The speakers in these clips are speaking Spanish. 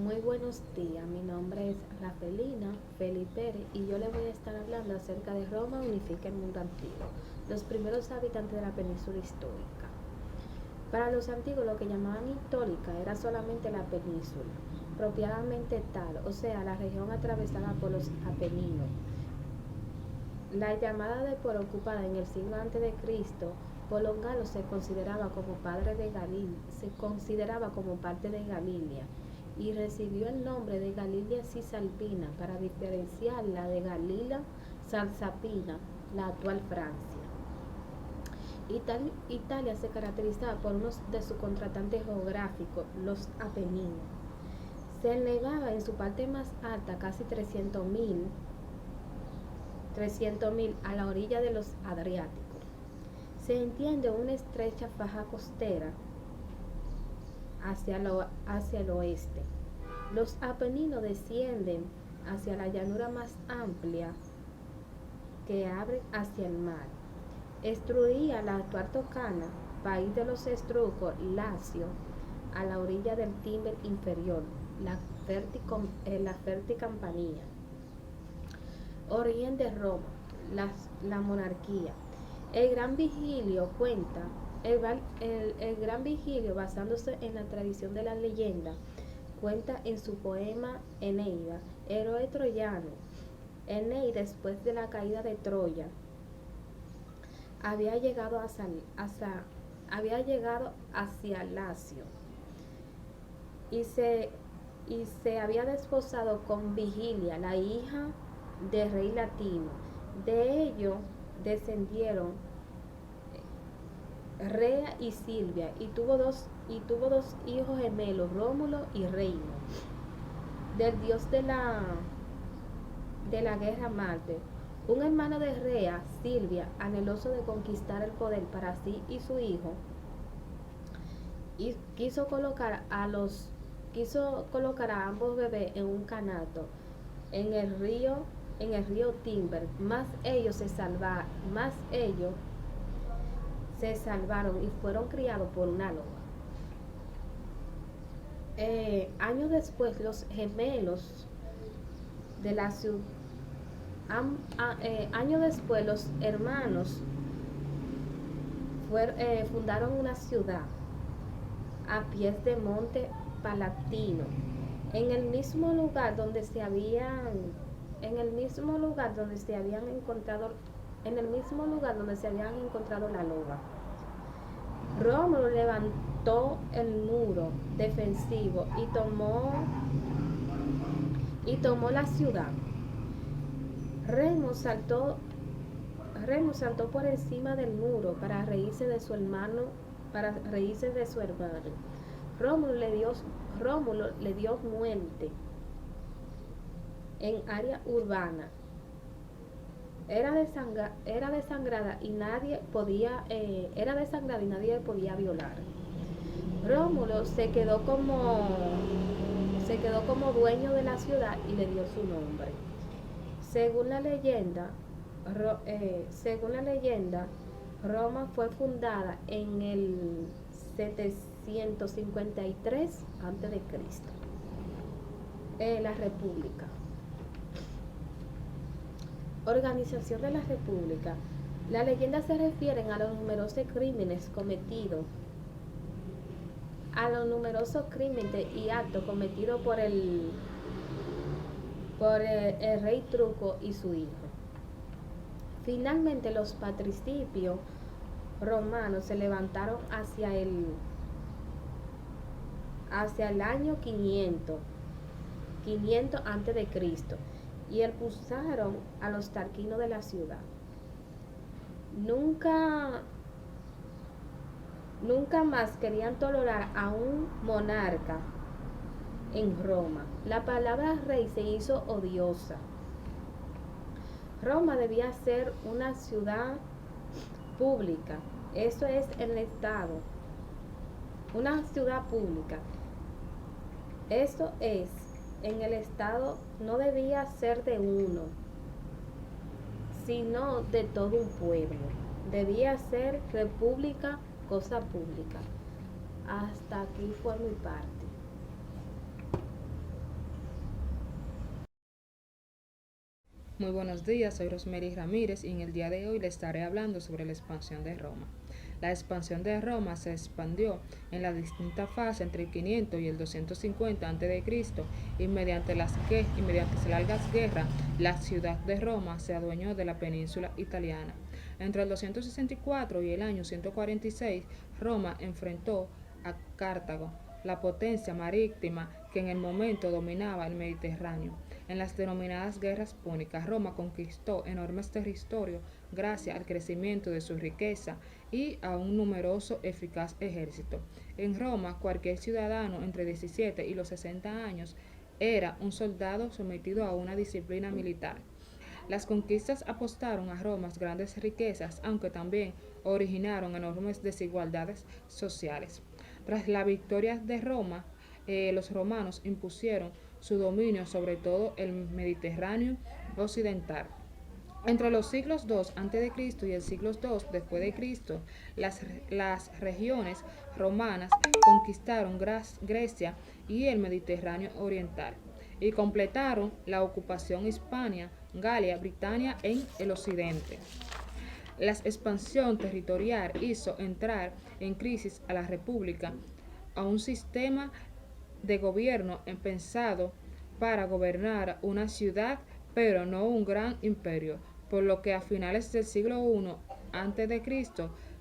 Muy buenos días, mi nombre es Rafelina Felipe y yo le voy a estar hablando acerca de Roma unifica el mundo antiguo, los primeros habitantes de la península histórica. Para los antiguos lo que llamaban histórica era solamente la península, propiamente tal, o sea, la región atravesada por los Apeninos. La llamada de por ocupada en el siglo antes de Cristo por los galos se consideraba como se consideraba como parte de Galicia y recibió el nombre de Galicia Cisalpina para diferenciarla de Galila Salsapina, la actual Francia. Italia se caracterizaba por uno de sus contratantes geográficos, los Apeninos. Se elevaba en su parte más alta casi 300.000 a la orilla de los Adriáticos. Se entiende una estrecha faja costera hacia el oeste. Los Apeninos descienden hacia la llanura más amplia que abre hacia el mar. Estruía la actual Toscana, país de los estrucos, Lacio, a la orilla del Tíber inferior, la Ferti Campanilla. Origen de Roma, la monarquía. El Gran Vigilio cuenta, el Gran Vigilio, basándose en la tradición de la leyenda, cuenta en su poema Eneida, héroe troyano. Eneida, después de la caída de Troya, había llegado hacia Lacio y se había desposado con Vigilia, la hija del rey latino. De ello descendieron Rea y Silvia y tuvo dos hijos gemelos, Rómulo y Reino, del dios de la guerra Marte. Un hermano de Rea, Silvia, anheloso de conquistar el poder para sí y su hijo, y quiso colocar a ambos bebés en un canasto en el río Timber, más ellos se salvaron y fueron criados por una loba. Años después, los gemelos de la ciudad, años después, los hermanos fundaron una ciudad a pies de monte Palatino, en el mismo lugar donde se habían encontrado la loba. Rómulo levantó el muro defensivo y tomó la ciudad. Remo saltó por encima del muro para reírse de su hermano. Rómulo le dio muerte en área urbana. Era desangrada y nadie podía violar. Rómulo se quedó como dueño de la ciudad y le dio su nombre. Según la leyenda, Roma fue fundada en el 753 a.C. La República. Organización de la República. Las leyendas se refieren a los numerosos crímenes y actos cometidos por el rey Truco y su hijo. Finalmente, los patricipios romanos se levantaron hacia el año 500 a.C. y expulsaron a los tarquinos de la ciudad. Nunca más querían tolerar a un monarca en Roma. La palabra rey se hizo odiosa. Roma debía ser una ciudad pública, eso es el Estado, una ciudad pública. Eso es, en el Estado no debía ser de uno, sino de todo un pueblo. Debía ser república, cosa pública. Hasta aquí fue mi parte. Muy buenos días, soy Rosemary Ramírez y en el día de hoy les estaré hablando sobre la expansión de Roma. La expansión de Roma se expandió en las distintas fases entre el 500 y el 250 a.C. y mediante largas guerras, la ciudad de Roma se adueñó de la península italiana. Entre el 264 y el año 146, Roma enfrentó a Cartago, la potencia marítima que en el momento dominaba el Mediterráneo. En las denominadas guerras púnicas, Roma conquistó enormes territorios gracias al crecimiento de su riqueza y a un numeroso eficaz ejército. En Roma, cualquier ciudadano entre 17 y los 60 años era un soldado sometido a una disciplina militar. Las conquistas apostaron a Roma grandes riquezas, aunque también originaron enormes desigualdades sociales. Tras la victoria de Roma, los romanos impusieron su dominio sobre todo el Mediterráneo occidental. Entre los siglos II a.C. y el siglo II después de Cristo, las regiones romanas conquistaron Grecia y el Mediterráneo oriental y completaron la ocupación hispania, Galia, Britania en el occidente. La expansión territorial hizo entrar en crisis a la República, a un sistema de gobierno pensado para gobernar una ciudad, pero no un gran imperio, por lo que a finales del siglo I a.C.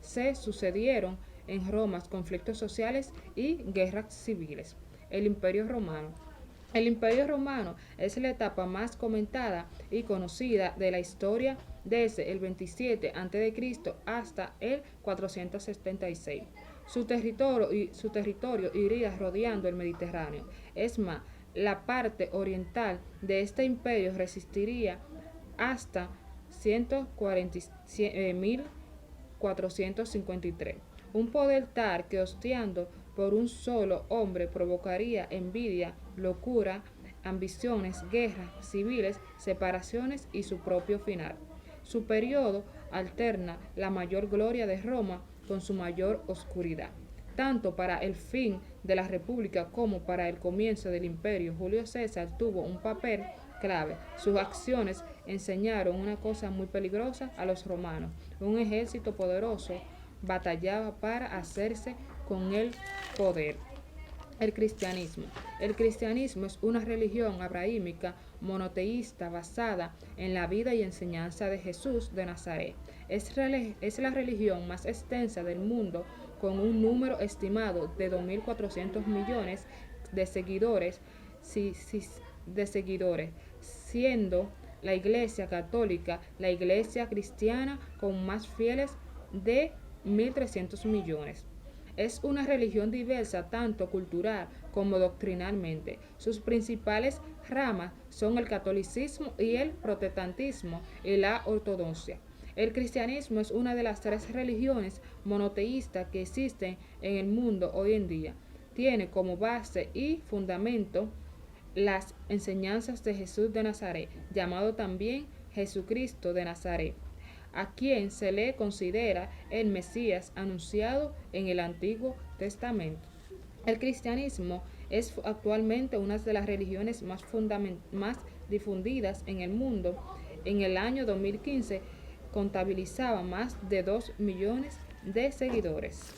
se sucedieron en Roma conflictos sociales y guerras civiles. El Imperio Romano. El Imperio Romano es la etapa más comentada y conocida de la historia desde el 27 a.C. hasta el 476. Su territorio iría rodeando el Mediterráneo. Es más, la parte oriental de este imperio resistiría hasta 1453. Un poder tal que hostiando por un solo hombre provocaría envidia, locura, ambiciones, guerras civiles, separaciones y su propio final. Su periodo alterna la mayor gloria de Roma con su mayor oscuridad. Tanto para el fin de la República como para el comienzo del Imperio, Julio César tuvo un papel clave. Sus acciones enseñaron una cosa muy peligrosa a los romanos. Un ejército poderoso batallaba para hacerse con el poder. El cristianismo. El cristianismo es una religión abrahámica monoteísta basada en la vida y enseñanza de Jesús de Nazaret. Es la religión más extensa del mundo con un número estimado de 2.400 millones de seguidores, siendo la Iglesia Católica la iglesia cristiana con más fieles de 1.300 millones. Es una religión diversa tanto cultural como doctrinalmente. Sus principales ramas son el catolicismo y el protestantismo y la ortodoxia. El cristianismo es una de las 3 religiones monoteístas que existen en el mundo hoy en día. Tiene como base y fundamento las enseñanzas de Jesús de Nazaret, llamado también Jesucristo de Nazaret, a quien se le considera el Mesías anunciado en el Antiguo Testamento. El cristianismo es actualmente una de las religiones más difundidas en el mundo. En el año 2015 contabilizaba más de 2 millones de seguidores.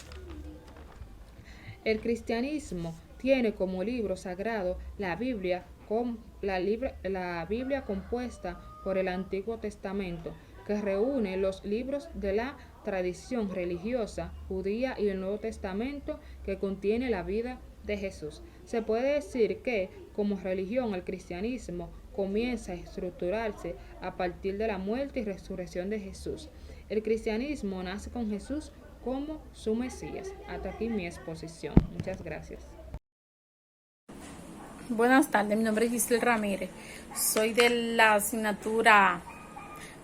El cristianismo tiene como libro sagrado la Biblia compuesta por el Antiguo Testamento, que reúne los libros de la tradición religiosa judía y el Nuevo Testamento, que contiene la vida de Jesús. Se puede decir que, como religión, el cristianismo comienza a estructurarse a partir de la muerte y resurrección de Jesús. El cristianismo nace con Jesús como su Mesías. Hasta aquí mi exposición. Muchas gracias. Buenas tardes, mi nombre es Giselle Ramírez. Soy de la asignatura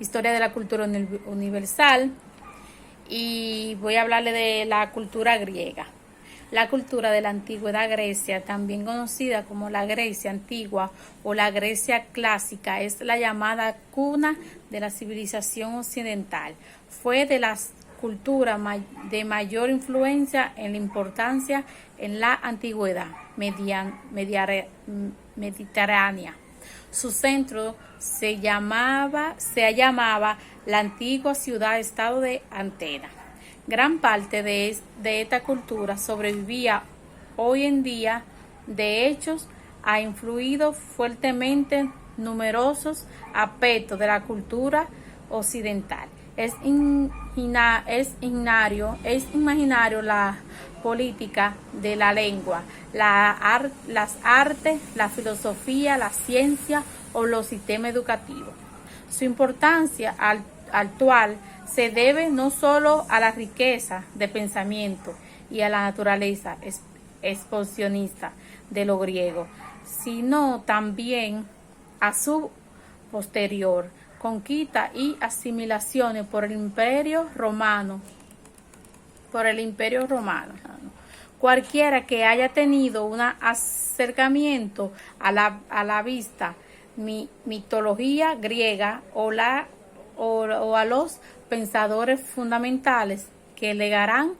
Historia de la Cultura Universal y voy a hablarle de la cultura griega. La cultura de la antigüedad Grecia, también conocida como la Grecia antigua o la Grecia clásica, es la llamada cuna de la civilización occidental. Fue de las culturas de mayor influencia en la importancia en la antigüedad mediterránea. Su centro se llamaba la antigua ciudad-estado de Antena. Gran parte de esta cultura sobrevivía hoy en día. De hecho, ha influido fuertemente numerosos aspectos de la cultura occidental. Es imaginario la política de la lengua, las artes, la filosofía, la ciencia o los sistemas educativos. Su importancia actual se debe no solo a la riqueza de pensamiento y a la naturaleza expansionista de lo griego, sino también a su posterior conquista y asimilaciones por el Imperio Romano. Cualquiera que haya tenido un acercamiento a la vista mitología griega o a los pensadores fundamentales que legarán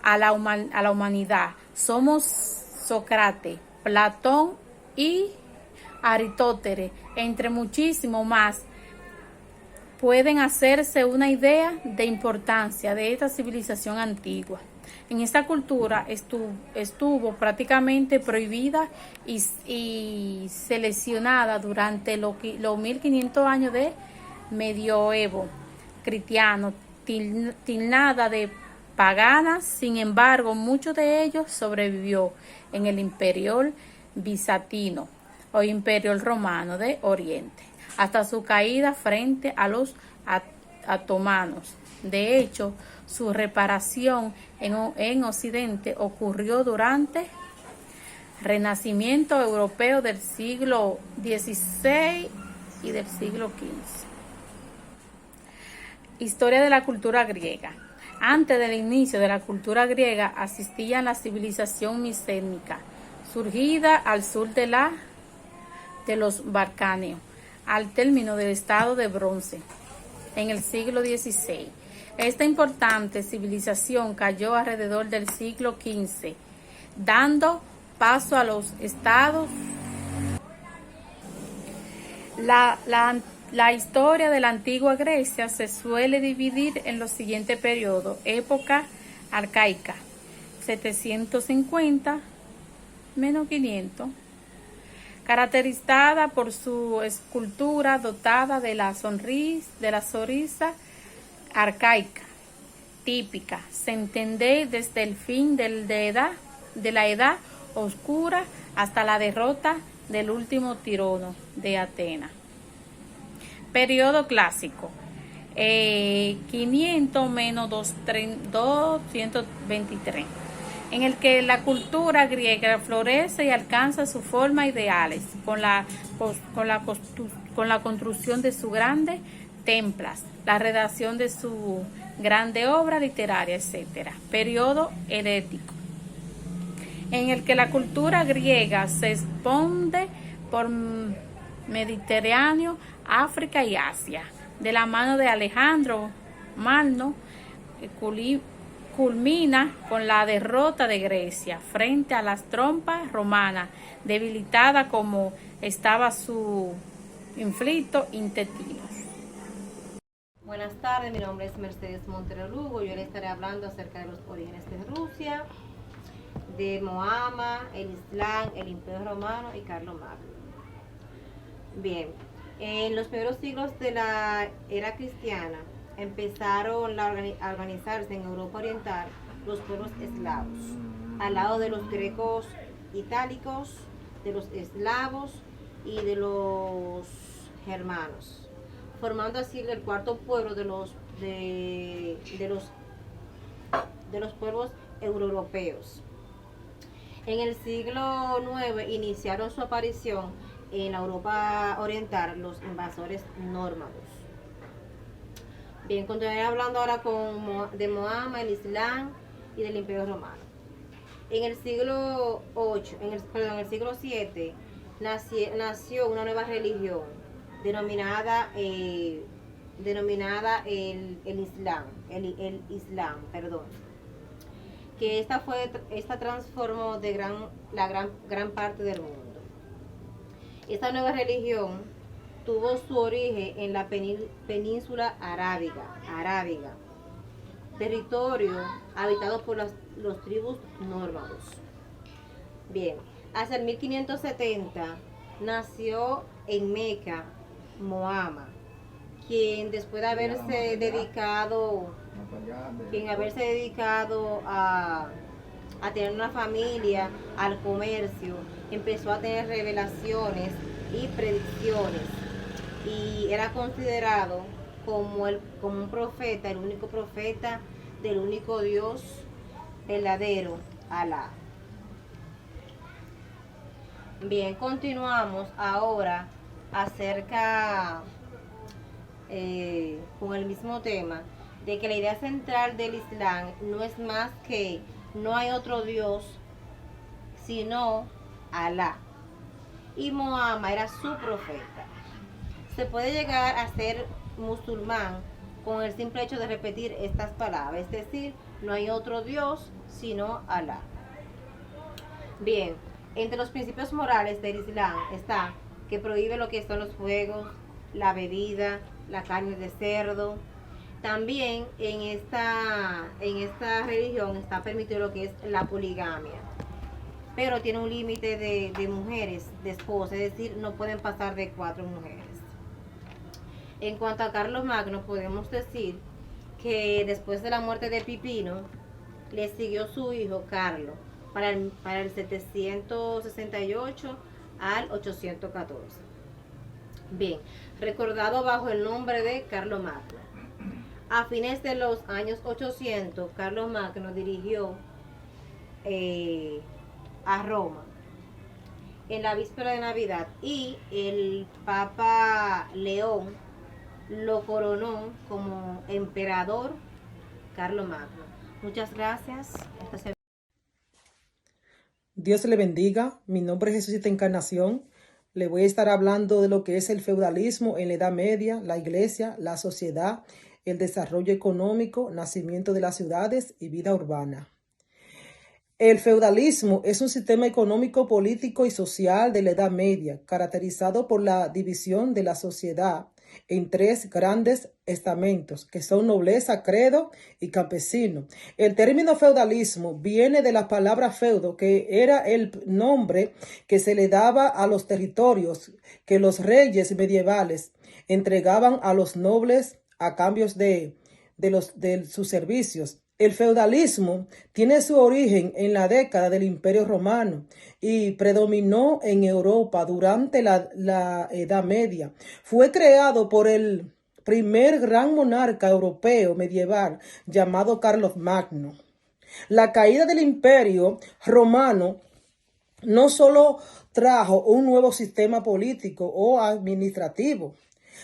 a la humanidad. Somos Sócrates, Platón y Aristóteles, entre muchísimos más, pueden hacerse una idea de importancia de esta civilización antigua. En esta cultura estuvo prácticamente prohibida y seleccionada durante los 1500 años de medioevo cristiano, tildada de pagana. Sin embargo, mucho de ellos sobrevivió en el Imperio bizantino o Imperio romano de Oriente, hasta su caída frente a los otomanos. De hecho, su reparación en Occidente ocurrió durante el Renacimiento europeo del siglo XVI y del siglo XV. Historia de la cultura griega. Antes del inicio de la cultura griega existía la civilización micénica, surgida al sur de los Balcanes, al término del estado de bronce, en el siglo XVI. Esta importante civilización cayó alrededor del siglo XV, dando paso a los estados. La historia de la antigua Grecia se suele dividir en los siguientes periodos: época arcaica, 750 menos 500, caracterizada por su escultura dotada de la sonrisa arcaica típica, se entiende desde el fin de la edad oscura hasta la derrota del último tirano de Atenas. Periodo clásico, 500 menos 223, en el que la cultura griega florece y alcanza sus formas ideales con la construcción de sus grandes templos, la redacción de su grande obra literaria, etc. Periodo helénico, en el que la cultura griega se expande por Mediterráneo, África y Asia, de la mano de Alejandro Magno, culmina con la derrota de Grecia frente a las tropas romanas, debilitada como estaba su inflicto intestino. Buenas tardes, mi nombre es Mercedes Montero Lugo. Yo le estaré hablando acerca de los orígenes de Rusia, de Mohammed, el Islam, el Imperio Romano y Carlomagno. Bien, en los primeros siglos de la era cristiana empezaron a organizarse en Europa Oriental los pueblos eslavos, al lado de los grecos itálicos, de los eslavos y de los germanos, formando así el cuarto pueblo de los pueblos europeos. En el siglo IX iniciaron su aparición en la Europa Oriental los invasores nórmanos. Bien, continuaré hablando ahora de Mohammed, el Islam y del Imperio Romano. En el siglo VII nació una nueva religión denominada el Islam, que esta transformó gran parte del mundo. Esta nueva religión tuvo su origen en la península arábiga, territorio habitado por los tribus nómadas. Bien, hacia el 1570 nació en Meca Mohammed, quien después de haberse dedicado a tener una familia, al comercio, empezó a tener revelaciones y predicciones, y era considerado como un profeta, el único profeta del único Dios verdadero, Alá. Bien, continuamos ahora acerca con el mismo tema, de que la idea central del Islam no es más que no hay otro Dios sino Alá, y Mohammed era su profeta. Se puede llegar a ser musulmán con el simple hecho de repetir estas palabras, es decir, no hay otro Dios sino Alá. Bien, entre los principios morales del Islam está que prohíbe lo que son los juegos, la bebida, la carne de cerdo. También en esta religión está permitido lo que es la poligamia, pero tiene un límite de mujeres, de esposas, es decir, no pueden pasar de 4 mujeres. En cuanto a Carlos Magno, podemos decir que después de la muerte de Pipino, le siguió su hijo Carlos para el 768 al 814. Bien, recordado bajo el nombre de Carlos Magno. A fines de los años 800, Carlos Magno dirigió a Roma en la víspera de Navidad, y el Papa León lo coronó como emperador Carlos Magno. Muchas gracias. Dios le bendiga. Mi nombre es Jesucita Encarnación. Le voy a estar hablando de lo que es el feudalismo en la Edad Media, la iglesia, la sociedad, el desarrollo económico, nacimiento de las ciudades y vida urbana. El feudalismo es un sistema económico, político y social de la Edad Media, caracterizado por la división de la sociedad en 3 grandes estamentos, que son nobleza, credo y campesino. El término feudalismo viene de la palabra feudo, que era el nombre que se le daba a los territorios que los reyes medievales entregaban a los nobles a cambios de sus servicios. El feudalismo tiene su origen en la década del Imperio Romano y predominó en Europa durante la Edad Media. Fue creado por el primer gran monarca europeo medieval llamado Carlos Magno. La caída del Imperio Romano no solo trajo un nuevo sistema político o administrativo,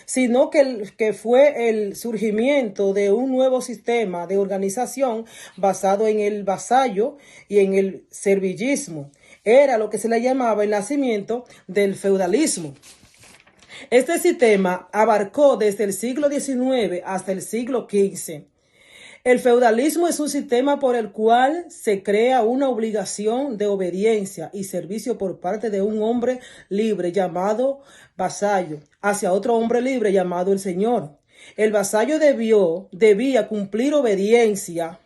sino que fue el surgimiento de un nuevo sistema de organización basado en el vasallo y en el servillismo. Era lo que se le llamaba el nacimiento del feudalismo. Este sistema abarcó desde el siglo XIX hasta el siglo XV. El feudalismo es un sistema por el cual se crea una obligación de obediencia y servicio por parte de un hombre libre llamado vasallo hacia otro hombre libre llamado el señor. El vasallo debía cumplir obediencia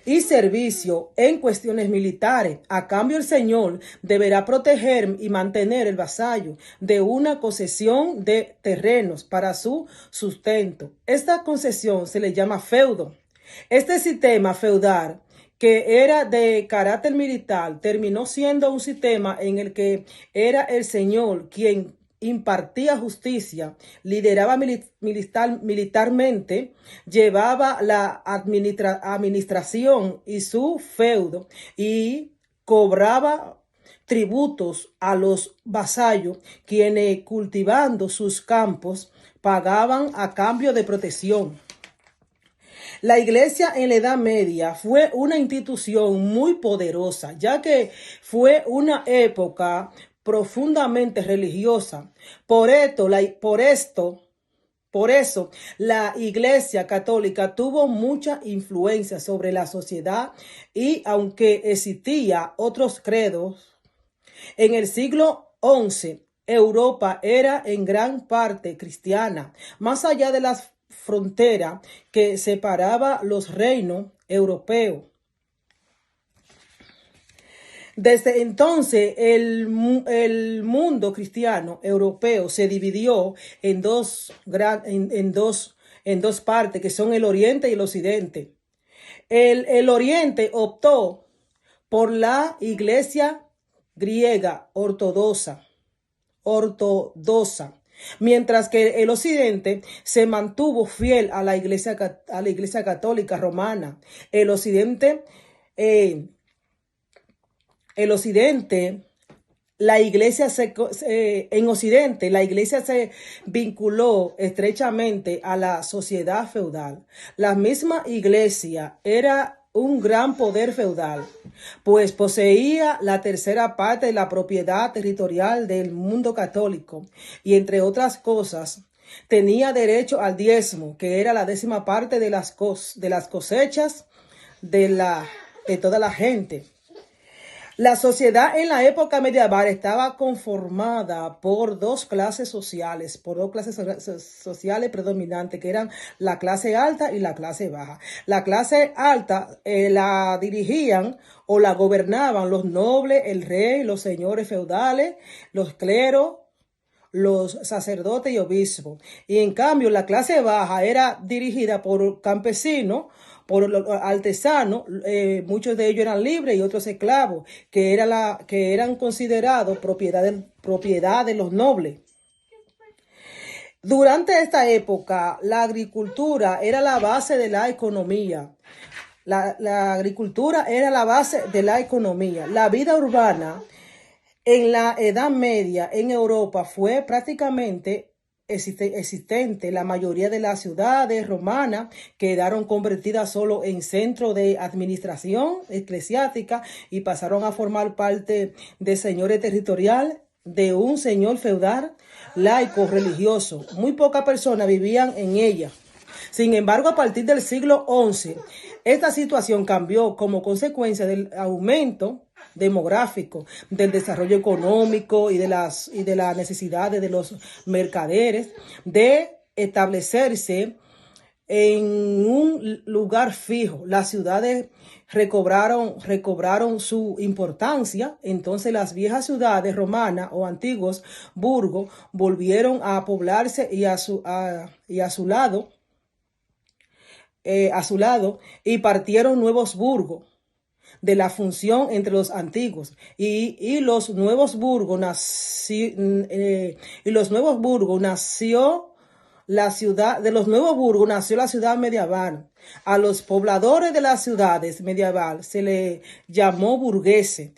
y servicio en cuestiones militares. A cambio, el señor deberá proteger y mantener el vasallo de una concesión de terrenos para su sustento. Esta concesión se le llama feudo. Este sistema feudal, que era de carácter militar, terminó siendo un sistema en el que era el señor quien impartía justicia, lideraba militarmente, llevaba la administración y su feudo y cobraba tributos a los vasallos, quienes cultivando sus campos pagaban a cambio de protección. La iglesia en la Edad Media fue una institución muy poderosa, ya que fue una época profundamente religiosa. Por eso, la Iglesia Católica tuvo mucha influencia sobre la sociedad, y aunque existían otros credos, en el siglo XI Europa era en gran parte cristiana, más allá de las fronteras que separaba los reinos europeos. Desde entonces, el mundo cristiano europeo se dividió en dos partes, que son el Oriente y el Occidente. El Oriente optó por la Iglesia griega ortodoxa, mientras que el Occidente se mantuvo fiel a la Iglesia católica romana. En Occidente, la iglesia se vinculó estrechamente a la sociedad feudal. La misma iglesia era un gran poder feudal, pues poseía la tercera parte de la propiedad territorial del mundo católico y, entre otras cosas, tenía derecho al diezmo, que era la 10ª parte de las cosechas de toda la gente. La sociedad en la época medieval estaba conformada por dos clases sociales predominantes, que eran la clase alta y la clase baja. La clase alta la dirigían o la gobernaban los nobles, el rey, los señores feudales, los cleros, los sacerdotes y obispos. Y en cambio, la clase baja era dirigida por campesinos, por los artesanos, muchos de ellos eran libres y otros esclavos, que eran considerados propiedad de los nobles. Durante esta época, la agricultura era la base de la economía. La agricultura era la base de la economía. La vida urbana en la Edad Media en Europa fue prácticamente existente. La mayoría de las ciudades romanas quedaron convertidas solo en centro de administración eclesiástica y pasaron a formar parte de señores territoriales de un señor feudal laico religioso. Muy pocas personas vivían en ella. Sin embargo, a partir del siglo XI, esta situación cambió como consecuencia del aumento demográfico, del desarrollo económico y de las necesidades de los mercaderes de establecerse en un lugar fijo. Las ciudades recobraron su importancia. Entonces las viejas ciudades romanas o antiguos burgos volvieron a poblarse y a su lado y partieron nuevos burgos de la función entre los antiguos y los nuevos burgos nació la ciudad medieval. A los pobladores de las ciudades medieval se le llamó burgueses.